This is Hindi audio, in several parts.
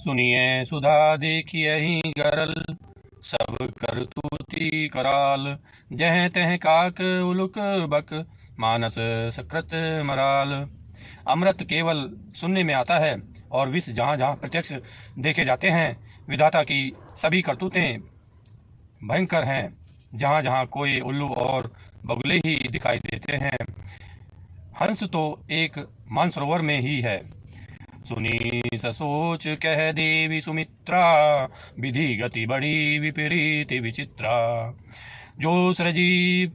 सुनिए सुधा देखिए ही गरल, सब करतूती कराल। जह तह काक उलुक बक, मानस सकृत मराल। अमृत केवल सुनने में आता है और विष जहाँ जहाँ प्रत्यक्ष देखे जाते हैं। विधाता की सभी करतूतें भयंकर हैं। जहाँ जहाँ कोई उल्लू और बगुले ही दिखाई देते हैं। हंस तो एक मानसरोवर में ही है। सुनी ससोच कह देवी सुमित्रा, विधि गति बड़ी विपरीत विचित्रा। जो सृजी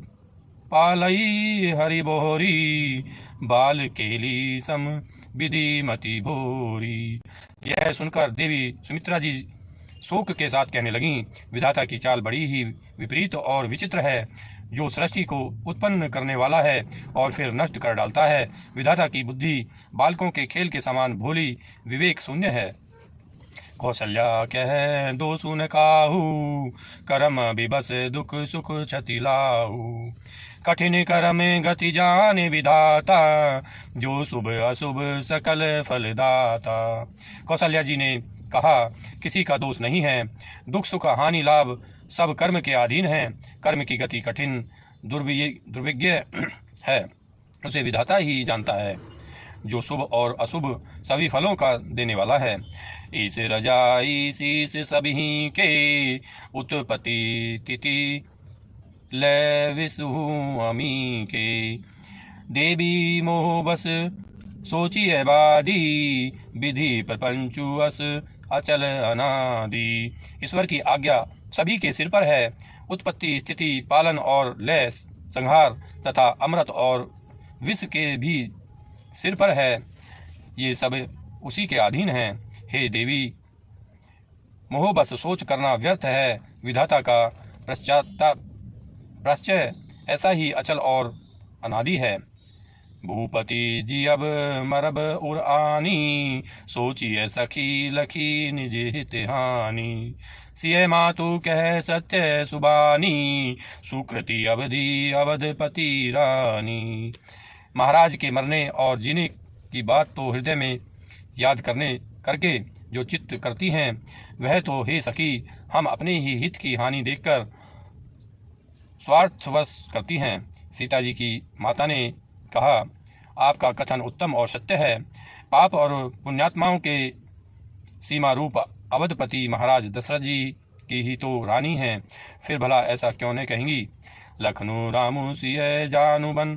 पालई हरि बोहरी, बाल केली सम विधि मति भोरी। यह सुनकर देवी सुमित्रा जी शोक के साथ कहने लगीं, विधाता की चाल बड़ी ही विपरीत और विचित्र है। जो सृष्टि को उत्पन्न करने वाला है और फिर नष्ट कर डालता है। विधाता की बुद्धि बालकों के खेल के समान भोली विवेक शून्य है। कौशल्या कह दो सुन काहू, करम विबस दुख सुख क्षति लाहू। कठिन करम गति जाने विधाता, जो शुभ अशुभ सकल फलदाता। कौशल्या जी ने कहा, किसी का दोष नहीं है। दुख सुख हानि लाभ सब कर्म के अधीन है। कर्म की गति कठिन दुर्विज्ञ है, उसे विधाता ही जानता है। जो शुभ और अशुभ सभी फलों का देने वाला है। इस रजाई शीस सभी के, उत्पत्ति तिथि लय विषु अमी के। देवी मोह बस सोची बादी, विधि प्रपंचु अस अचल अनादि। ईश्वर की आज्ञा सभी के सिर पर है। उत्पत्ति स्थिति पालन और लय संहार तथा अमृत और विष के भी सिर पर है। ये सब उसी के अधीन हैं। हे देवी, मोह बस सोच करना व्यर्थ है। विधाता का प्रश्चय ऐसा ही अचल और अनादि है। भूपति जी अब मरब उर आनी, सोचिए सखी लखी निज हित हानि। सिय मातु कह सत्य सुबानी, सुकृति अवधि अवधपति रानी। महाराज के मरने और जीने की बात तो हृदय में याद करके जो चित्त करती हैं, वह तो हे सखी हम अपने ही हित की हानि देखकर स्वार्थवश करती हैं। सीता जी की माता ने कहा, आपका कथन उत्तम और सत्य है। पाप और पुण्यात्माओं के सीमा रूप अवधपति महाराज दशरथ जी की ही तो रानी हैं। फिर भला ऐसा क्यों न कहेंगी। लखनऊ रामू सिय जानु बन,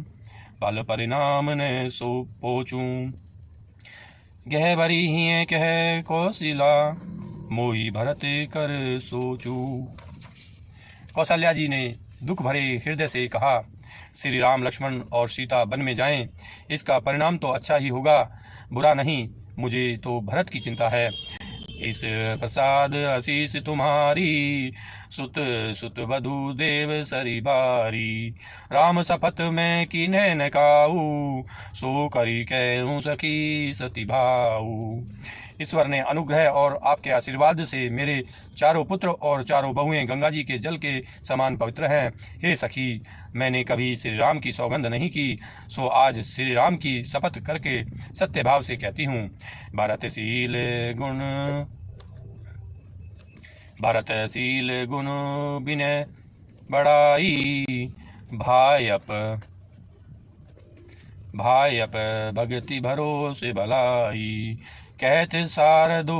पल परिणाम ने सो पोचू। गहबरी ही कह कौशिला, मोही भरत कर सोचू। कौशल्या जी ने दुख भरे हृदय से कहा, श्री राम लक्ष्मण और सीता वन में जाएं, इसका परिणाम तो अच्छा ही होगा, बुरा नहीं। मुझे तो भरत की चिंता है। इस प्रसाद आशीष तुम्हारी, सुत सुत वधु देव सरी बारी। राम शपथ में कीन्हे न काऊ, सो करी कहूँ सखी सती भाऊ। ईश्वर ने अनुग्रह और आपके आशीर्वाद से मेरे चारों पुत्र और चारों बहुएं गंगा जी के जल के समान पवित्र हैं। हे सखी, मैंने कभी श्री राम की सौगंध नहीं की, सो आज श्री राम की शपथ करके सत्य भाव से कहती हूँ। भरतशील गुण विनय बड़ाई, भायप भगति भरोसे भलाई। कहत सारदू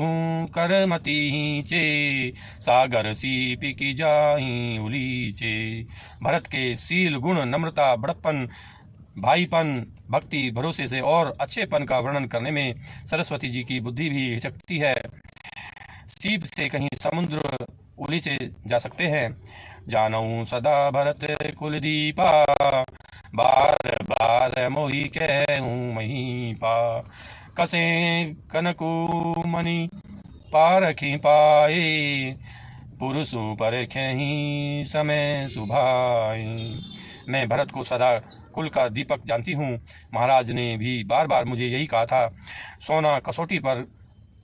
करमती चे, सागर सीप की जाही उलीचे। भरत के शील गुण नम्रता बड़प्पन भाईपन भक्ति भरोसे से और अच्छेपन का वर्णन करने में सरस्वती जी की बुद्धि भी हिचकती है। सीप से कहीं समुद्र उलीचे जा सकते हैं। जानऊ सदा भरत कुलदीपा, बार बार मोही कहूँ महीपा। कसे कनकु मणि पारखी पाए, पुरुषु परखहि समय सुभाई। मैं भरत को सदा कुल का दीपक जानती हूँ। महाराज ने भी बार बार मुझे यही कहा था। सोना कसौटी पर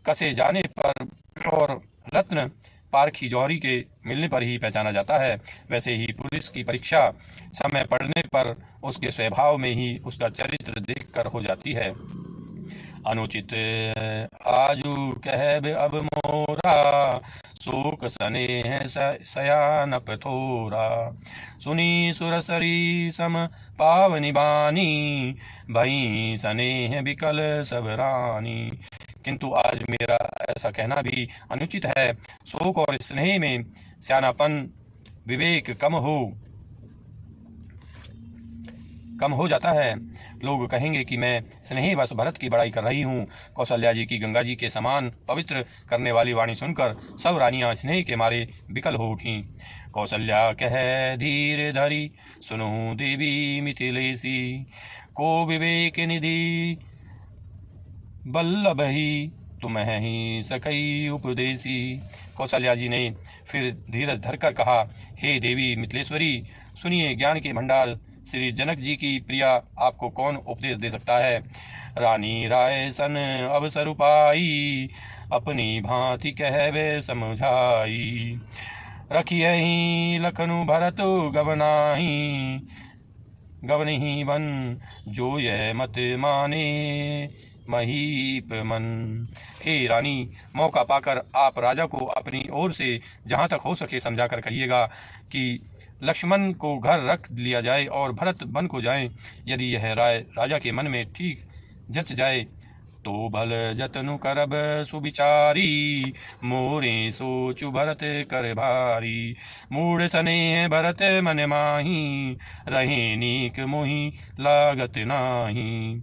कसे जाने पर और रत्न पारखी जौहरी के मिलने पर ही पहचाना जाता है, वैसे ही पुरुष की परीक्षा समय पड़ने पर उसके स्वभाव में ही उसका चरित्र देखकर हो जाती है। अनुचित आजू कहब अब मोरा, शोक स्नेह शयानप थोरा। सुनी सुरसरी सम पावनी बानी, भई स्नेह बिकल सब रानी। किंतु आज मेरा ऐसा कहना भी अनुचित है। शोक और स्नेह में सियानापन विवेक कम हो जाता है। लोग कहेंगे कि मैं स्नेहवश भरत की बड़ाई कर रही हूँ। कौशल्या जी की गंगा जी के समान पवित्र करने वाली वाणी सुनकर सब रानियां स्नेह के मारे विकल हो उठीं। कौशल्या कह धीर धरी, सुनो देवी मिथिलेसी, को विवेक निधि बल्लभ ही, तुम्हें ही सकई उपदेसी। कौशल्या जी ने फिर धीरज धरकर कहा, हे देवी मिथिलेश्वरी, सुनिए, ज्ञान के भंडार श्री जनक जी की प्रिया आपको कौन उपदेश दे सकता है। रानी राय सन अवसर पाई, अपनी भांति कहवे समझाई। रखियहि लखनु भरत गवनहि बन, जो यह मत माने महीप मन। हे रानी, मौका पाकर आप राजा को अपनी ओर से जहाँ तक हो सके समझाकर कहिएगा कि लक्ष्मण को घर रख लिया जाए और भरत वन को जाएं। यदि यह राय राजा के मन में ठीक जच जाए तो भल जतनु करब सुविचारी, मोरे सोचु भरत कर भारी। मूढ़ स्नेह भरत मन माही, रहे नीक मोहि लागत नाही।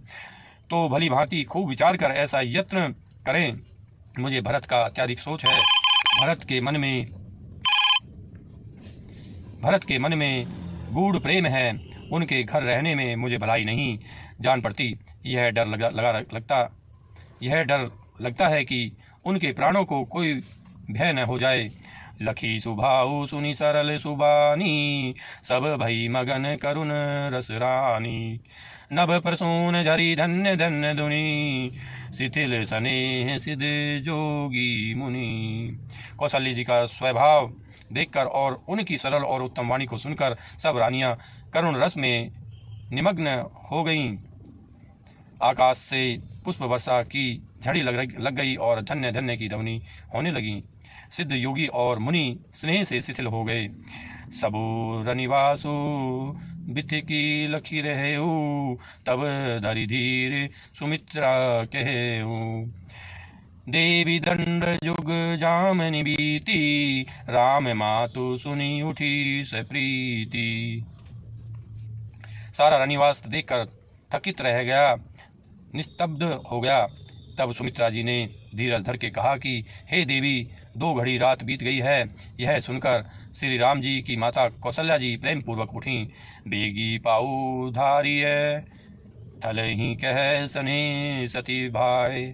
तो भली भांति खूब विचार कर ऐसा यत्न करें। मुझे भरत का अत्यधिक सोच है। भरत के मन में गूढ़ प्रेम है। उनके घर रहने में मुझे भलाई नहीं जान पड़ती। यह डर लगता है कि उनके प्राणों को कोई भय न हो जाए। लखी सुभाऊ सुनी सरल सुबानी, सब भई मगन करुण रस रानी। नभ प्रसून झरी धन्य धन्य धुनी, शिथिल स्नेह सिद्ध जोगी मुनि। कौशल्य जी का स्वभाव देखकर और उनकी सरल और उत्तम वाणी को सुनकर सब रानियां करुण रस में निमग्न हो गईं। आकाश से पुष्प वर्षा की झड़ी लग गई और धन्य धन्य की ध्वनि होने लगी। सिद्ध योगी और मुनि स्नेह से शिथिल हो गए। सबू रनिवासु बिथ की लखी रहेऊ, तब धरि धीर सुमित्रा कहेऊ। देवी दंड जुग जामनि बीती, राम मातु सुनी उठी सप्रीति। सारा रनिवास देखकर थकित रह गया, निस्तब्ध हो गया। तब सुमित्रा जी ने धीरज धर के कहा कि हे देवी, 2 घड़ी रात बीत गई है। यह सुनकर श्री राम जी की माता कौशल्या जी प्रेम पूर्वक उठी। बेगी पाऊ धारिय थल ही कह सने सती भाई,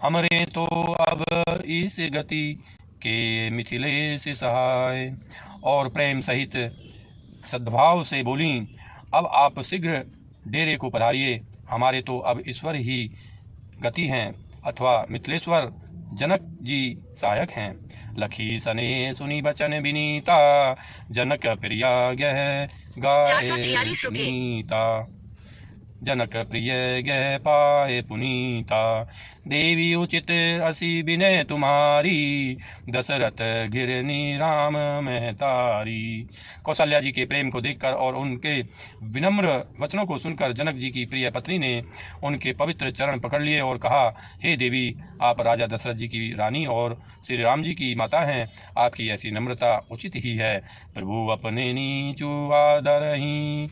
हमरे तो अब इस गति के मिथिलेश सहाय। और प्रेम सहित सद्भाव से बोली, अब आप शीघ्र डेरे को पधारिए। हमारे तो अब ईश्वर ही गति हैं अथवा मिथिलेश्वर जनक जी सहायक हैं। लखी सने सुनी बचन विनीता, जनक प्रिया गह गाए पुनीता। जनक प्रिय गह पाए पुनीता, देवी उचित असी विनय तुम्हारी, दशरथ घिरनी राम महतारी। कौशल्या जी के प्रेम को देखकर और उनके विनम्र वचनों को सुनकर जनक जी की प्रिय पत्नी ने उनके पवित्र चरण पकड़ लिए और कहा, हे देवी, आप राजा दशरथ जी की रानी और श्री राम जी की माता हैं। आपकी ऐसी नम्रता उचित ही है। प्रभु अपने नीचु आदरहि,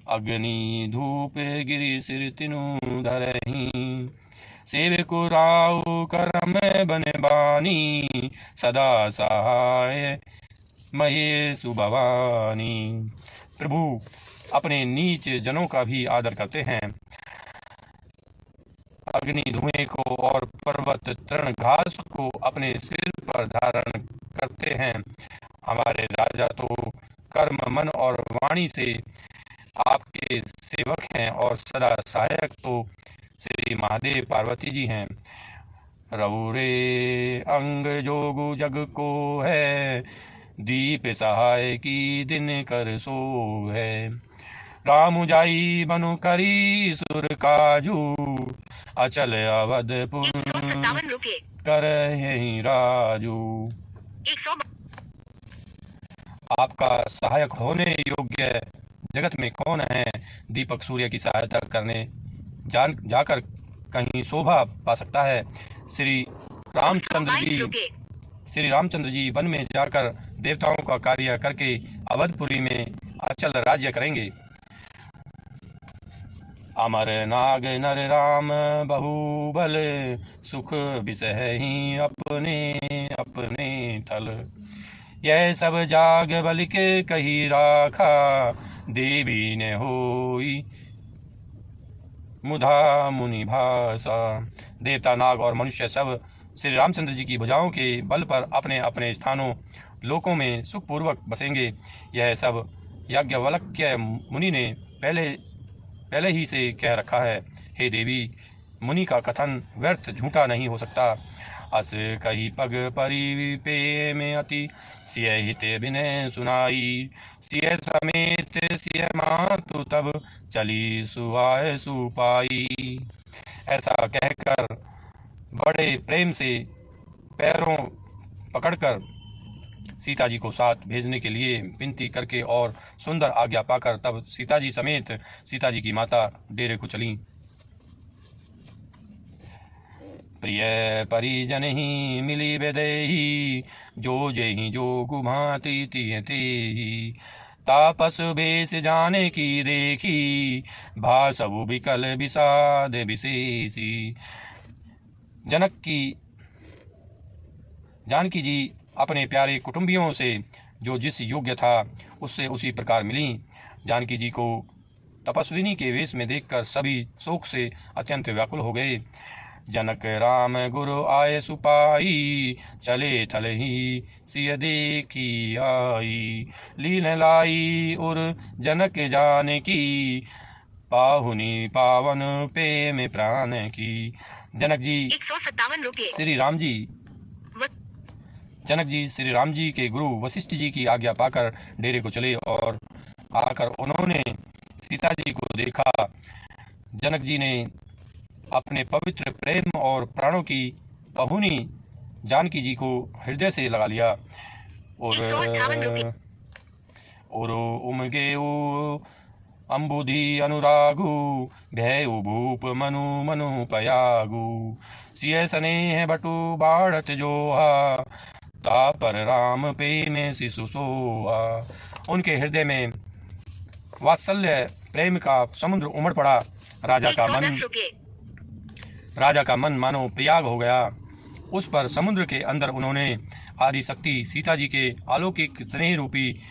अग्नि धूप गिरि सिर तिनु धरहि। सेवकु राउ करम बन बानी, सदा सहाय महेशु भवानी। प्रभु अपने नीच जनों का भी आदर करते हैं। अग्नि धुएं को और पर्वत तृण घास को अपने सिर पर धारण करते हैं। हमारे राजा तो कर्म मन और वाणी से आपके सेवक हैं और सदा सहायक तो श्री महादेव पार्वती जी हैं। रउरे अंग जोगु जग को है, दीप सहाय की दिन कर सो है। राम जाई बनु करी सुर काजू, अचल अवधपुर 157 रुपये। करहि राजू। 100 आपका सहायक होने योग्य जगत में कौन है? दीपक सूर्य की सहायता करने जाकर कहीं शोभा पा सकता है। श्री रामचंद्र जी वन में जाकर देवताओं का कार्य करके अवधपुरी में अचल राज्य करेंगे। अमर नाग नर राम बहुबल सुख बिसहि अपने अपने थल। यह सब जाग बल के कही राखा देवी ने होई मुधा मुनि भाषा। देवता नाग और मनुष्य सब श्री रामचंद्र जी की भुजाओं के बल पर अपने अपने स्थानों लोकों में सुखपूर्वक बसेंगे। यह सब याज्ञवल्क्य मुनि ने पहले ही से कह रखा है। हे देवी, मुनि का कथन व्यर्थ झूठा नहीं हो सकता। अस कही पग परी पे में अति सिय हित विनय सुनाई। सिय समेत सिय मातु तब चली सुहाय सुपाई। ऐसा कहकर बड़े प्रेम से पैरों पकड़कर सीता जी को साथ भेजने के लिए विनती करके और सुंदर आज्ञा पाकर तब सीता जी समेत सीता जी की माता डेरे को चली। प्रिय परिजन ही मिली बेदेही जो जेहि जो गुभाति तियते। तापस बेस जाने की देखी भासवु विकल विषाद विशेषी। जानकी जी अपने प्यारे कुटुंबियों से जो जिस योग्य था उससे उसी प्रकार मिली। जानकी जी को तपस्विनी के वेश में देखकर सभी शोक से अत्यंत व्याकुल हो गए। जनक राम गुरु आए सुपाई चले थल ही सिय देखी आई। लीन लाई उर जनक जान की पाहुनी पावन पे में प्राण की। जनक जी 157 रुपये। जनक जी श्री राम जी के गुरु वशिष्ठ जी की आज्ञा पाकर डेरे को चले और आकर उन्होंने सीता जी को देखा। जनक जी ने अपने पवित्र प्रेम और प्राणों की पहुनी जानकी जी को हृदय से लगा लिया और उमगे अम्बुधि अनुरागु भयउ भूप मनु मनु पयागु। सिय स्नेह बटु बाढ़त जोहा तापर राम पे में शिशु सोहा। उनके हृदय में वात्सल्य प्रेम का समुद्र उमड़ पड़ा। राजा का मन मानो प्रयाग हो गया। उस पर समुद्र के अंदर उन्होंने आदि शक्ति सीता जी के अलौकिक स्नेह रूपी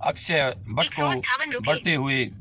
अक्षय बट को बढ़ते हुए